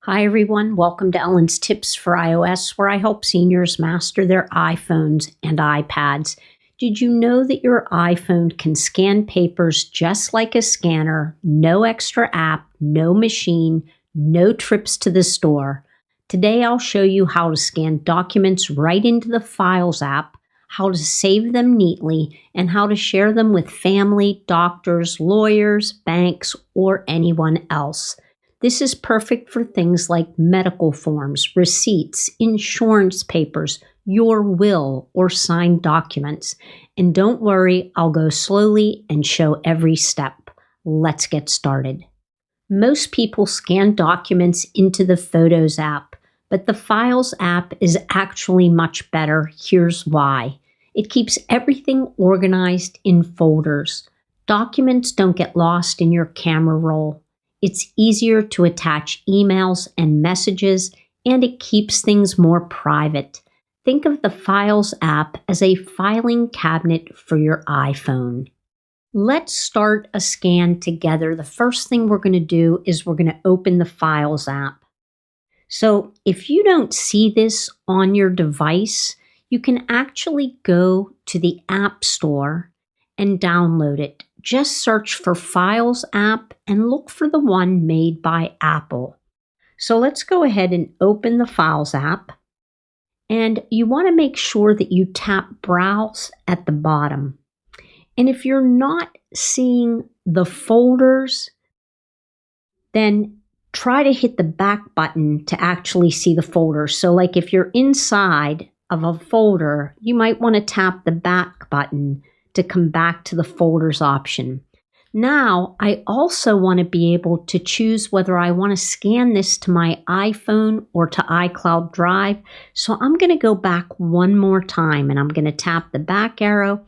Hi everyone, welcome to Ellen's Tips for iOS, where I help seniors master their iPhones and iPads. Did you know that your iPhone can scan papers just like a scanner? No extra app, no machine, no trips to the store. Today I'll show you how to scan documents right into the Files app, how to save them neatly, and how to share them with family, doctors, lawyers, banks, or anyone else. This is perfect for things like medical forms, receipts, insurance papers, your will, or signed documents. And don't worry, I'll go slowly and show every step. Let's get started. Most people scan documents into the Photos app, but the Files app is actually much better. Here's why. It keeps everything organized in folders. Documents don't get lost in your camera roll. It's easier to attach emails and messages, and it keeps things more private. Think of the Files app as a filing cabinet for your iPhone. Let's start a scan together. The first thing we're going to do is we're going to open the Files app. So if you don't see this on your device, you can actually go to the App Store and download it. Just search for Files app and look for the one made by Apple. So let's go ahead and open the Files app. And you want to make sure that you tap Browse at the bottom. And if you're not seeing the folders, then try to hit the back button to actually see the folders. So like if you're inside of a folder, you might want to tap the back button to come back to the folders option. Now, I also want to be able to choose whether I want to scan this to my iPhone or to iCloud Drive. So I'm going to go back one more time and I'm going to tap the back arrow.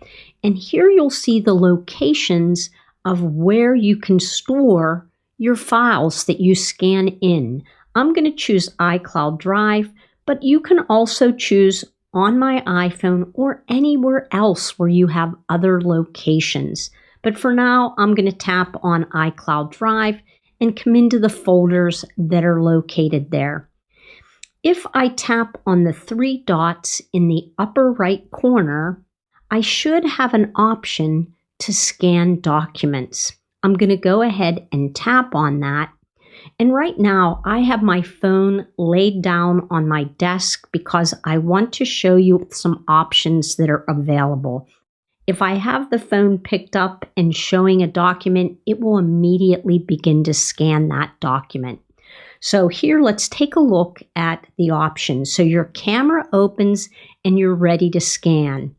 And here you'll see the locations of where you can store your files that you scan in. I'm going to choose iCloud Drive, but you can also choose on my iPhone or anywhere else where you have other locations. But for now, I'm going to tap on iCloud Drive and come into the folders that are located there. If I tap on the three dots in the upper right corner, I should have an option to scan documents. I'm going to go ahead and tap on that. And right now, I have my phone laid down on my desk because I want to show you some options that are available. If I have the phone picked up and showing a document, it will immediately begin to scan that document. So here, let's take a look at the options. So your camera opens and you're ready to scan.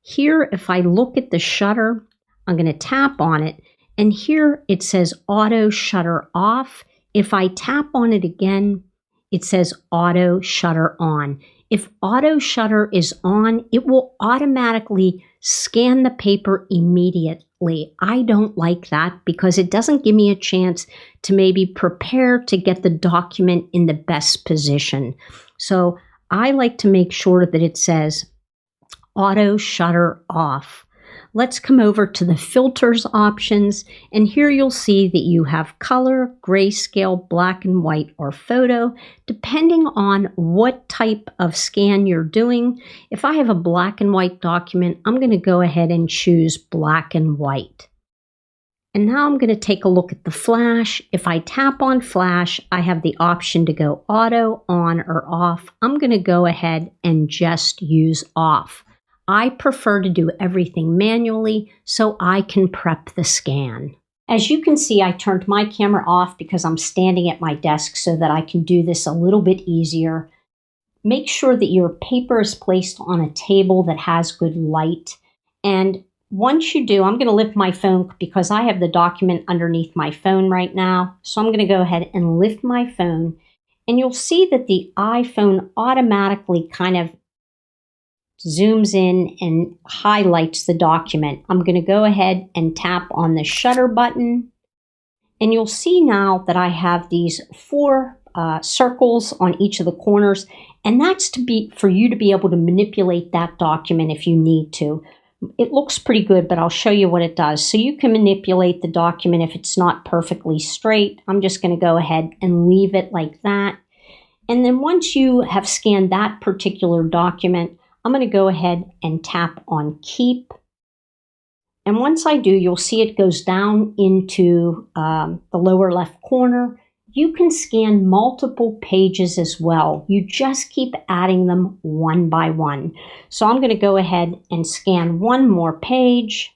Here, if I look at the shutter, I'm going to tap on it. And here it says auto shutter off. If I tap on it again, it says auto shutter on. If auto shutter is on, it will automatically scan the paper immediately. I don't like that because it doesn't give me a chance to maybe prepare to get the document in the best position. So I like to make sure that it says auto shutter off. Let's come over to the filters options, and here you'll see that you have color, grayscale, black and white, or photo, depending on what type of scan you're doing. If I have a black and white document, I'm going to go ahead and choose black and white. And now I'm going to take a look at the flash. If I tap on flash, I have the option to go auto, on, or off. I'm going to go ahead and just use off. I prefer to do everything manually so I can prep the scan. As you can see, I turned my camera off because I'm standing at my desk so that I can do this a little bit easier. Make sure that your paper is placed on a table that has good light. And once you do, I'm going to lift my phone because I have the document underneath my phone right now. So I'm going to go ahead and lift my phone. And you'll see that the iPhone automatically kind of zooms in and highlights the document. I'm going to go ahead and tap on the shutter button. And you'll see now that I have these four circles on each of the corners. And that's for you to be able to manipulate that document if you need to. It looks pretty good, but I'll show you what it does. So you can manipulate the document if it's not perfectly straight. I'm just going to go ahead and leave it like that. And then once you have scanned that particular document, I'm going to go ahead and tap on Keep. And once I do, you'll see it goes down into the lower left corner. You can scan multiple pages as well. You just keep adding them one by one. So I'm going to go ahead and scan one more page.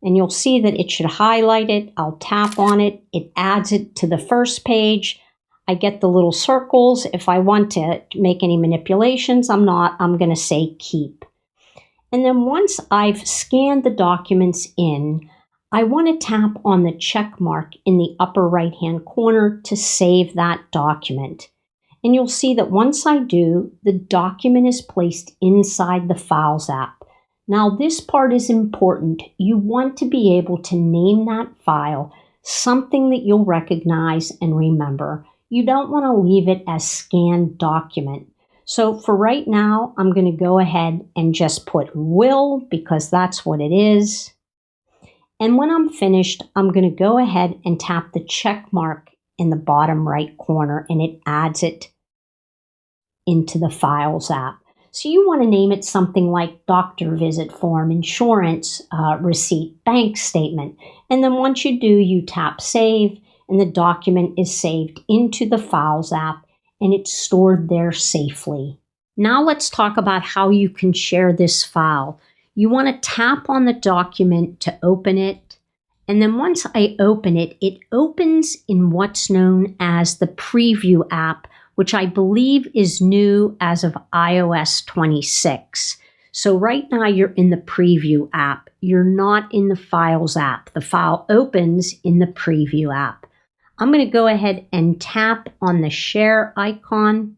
And you'll see that it should highlight it. I'll tap on it. It adds it to the first page. I get the little circles. If I want to make any manipulations, I'm going to say Keep. And then once I've scanned the documents in, I want to tap on the check mark in the upper right-hand corner to save that document. And you'll see that once I do, the document is placed inside the Files app. Now this part is important. You want to be able to name that file something that you'll recognize and remember. You don't want to leave it as scanned document. So for right now, I'm going to go ahead and just put will because that's what it is. And when I'm finished, I'm going to go ahead and tap the check mark in the bottom right corner and it adds it into the Files app. So you want to name it something like doctor visit form, insurance receipt, bank statement. And then once you do, you tap Save and the document is saved into the Files app and it's stored there safely. Now let's talk about how you can share this file. You want to tap on the document to open it. And then once I open it, it opens in what's known as the Preview app, which I believe is new as of iOS 26. So right now you're in the Preview app. You're not in the Files app. The file opens in the Preview app. I'm going to go ahead and tap on the share icon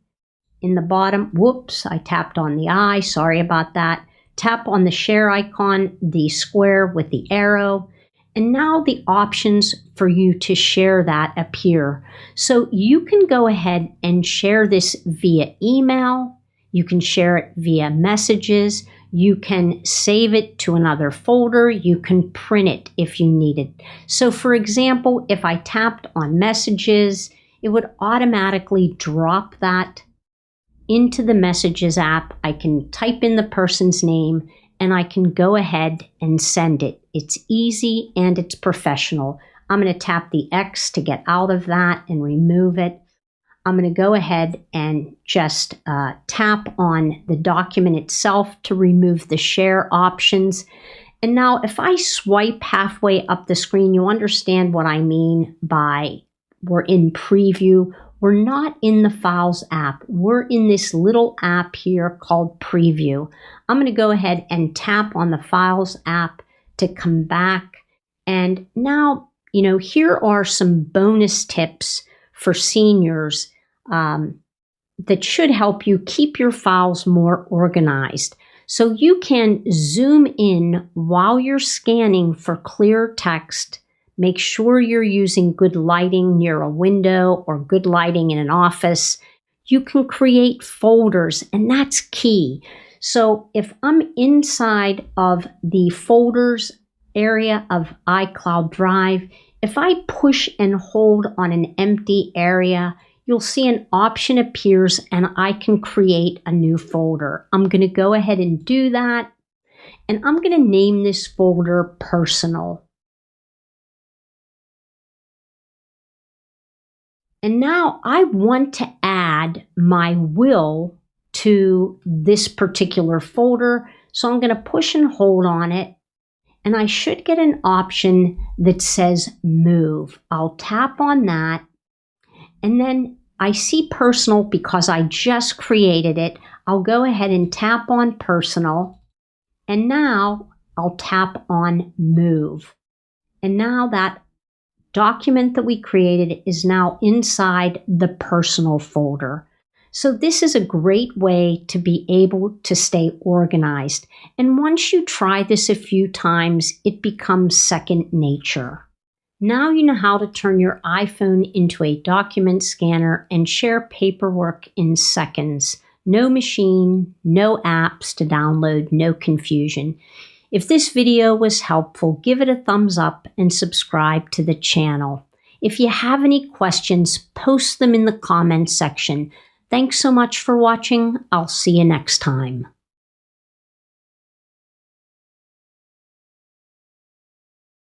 in the bottom. Whoops, I tapped on the I. Sorry about that. Tap on the share icon, the square with the arrow. And now the options for you to share that appear. So you can go ahead and share this via email. You can share it via messages. You can save it to another folder. You can print it if you need it. So for example, if I tapped on messages, it would automatically drop that into the Messages app. I can type in the person's name and I can go ahead and send it. It's easy and it's professional. I'm going to tap the X to get out of that and remove it. I'm going to go ahead and just tap on the document itself to remove the share options. And now if I swipe halfway up the screen, you understand what I mean by we're in Preview. We're not in the Files app. We're in this little app here called Preview. I'm going to go ahead and tap on the Files app to come back. And now, here are some bonus tips for seniors that should help you keep your files more organized. So you can zoom in while you're scanning for clear text. Make sure you're using good lighting near a window or good lighting in an office. You can create folders, and that's key. So if I'm inside of the folders area of iCloud Drive, if I push and hold on an empty area, you'll see an option appears and I can create a new folder. I'm going to go ahead and do that. And I'm going to name this folder Personal. And now I want to add my will to this particular folder. So I'm going to push and hold on it. And I should get an option that says Move. I'll tap on that. And then I see Personal because I just created it. I'll go ahead and tap on Personal. And now I'll tap on Move. And now that document that we created is now inside the Personal folder. So this is a great way to be able to stay organized. And once you try this a few times, it becomes second nature. Now you know how to turn your iPhone into a document scanner and share paperwork in seconds. No machine, no apps to download, no confusion. If this video was helpful, give it a thumbs up and subscribe to the channel. If you have any questions, post them in the comments section. Thanks so much for watching. I'll see you next time.